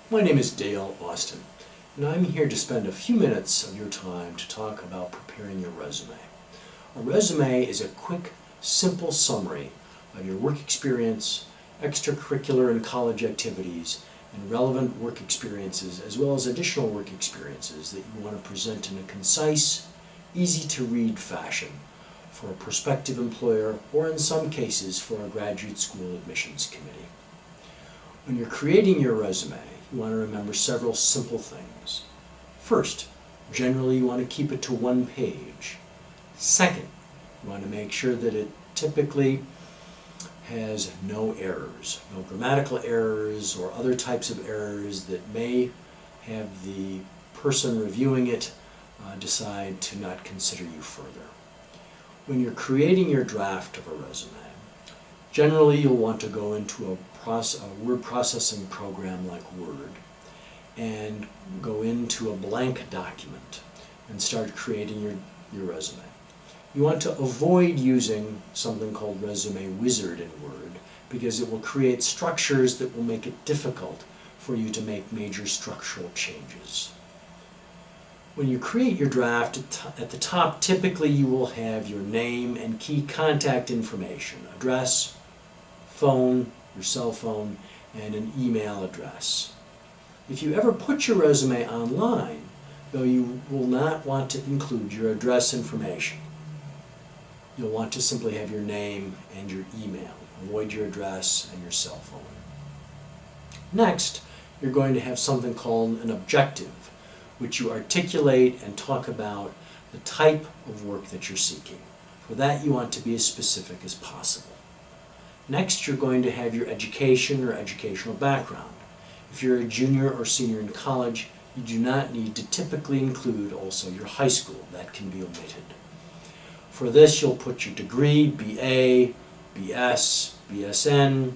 My name is Dale Austin, and I'm here to spend a few minutes of your time to talk about preparing your resume. A resume is a quick, simple summary of your work experience, extracurricular and college activities, and relevant work experiences, as well as additional work experiences that you want to present in a concise, easy-to-read fashion for a prospective employer, or in some cases for a graduate school admissions committee. When you're creating your resume, you want to remember several simple things. First, generally you want to keep it to one page. Second, you want to make sure that it typically has no errors, no grammatical errors or other types of errors that may have the person reviewing it decide to not consider you further. When you're creating your draft of a resume, generally you'll want to go into a word processing program like Word and go into a blank document and start creating your resume. You want to avoid using something called Resume Wizard in Word because it will create structures that will make it difficult for you to make major structural changes. When you create your draft, at the top typically you will have your name and key contact information, address, phone, your cell phone, and an email address. If you ever put your resume online, though, you will not want to include your address information. You'll want to simply have your name and your email. Avoid your address and your cell phone. Next, you're going to have something called an objective, which you articulate and talk about the type of work that you're seeking. For that, you want to be as specific as possible. Next, you're going to have your education or educational background. If you're a junior or senior in college, you do not need to typically include also your high school. That can be omitted. For this, you'll put your degree, BA, BS, BSN.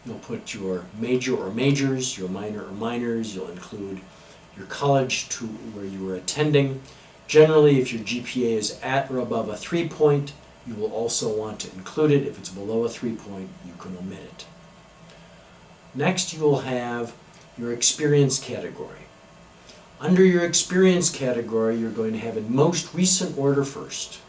You'll put your major or majors, your minor or minors. You'll include your college to where you were attending. Generally, if your GPA is at or above a 3-point, you will also want to include it. If it's below a 3-point, you can omit it. Next, you will have your experience category. Under your experience category, you're going to have in most recent order first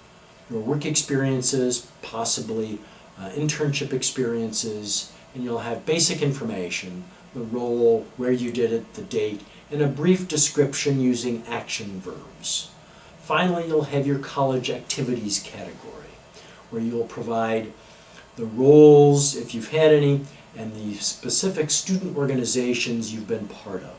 your work experiences, possibly internship experiences, and you'll have basic information, the role, where you did it, the date, and a brief description using action verbs. Finally, you'll have your college activities category, where you'll provide the roles, if you've had any, and the specific student organizations you've been part of.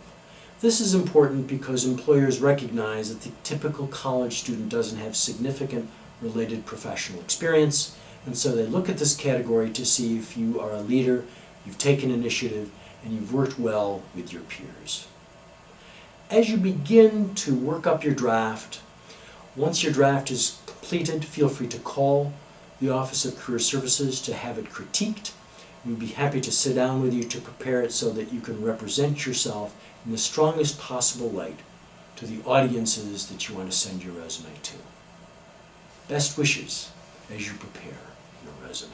This is important because employers recognize that the typical college student doesn't have significant related professional experience, and so they look at this category to see if you are a leader, you've taken initiative, and you've worked well with your peers. As you begin to work up your draft, once your draft is completed, feel free to call the Office of Career Services to have it critiqued. We'd be happy to sit down with you to prepare it so that you can represent yourself in the strongest possible light to the audiences that you want to send your resume to. Best wishes as you prepare your resume.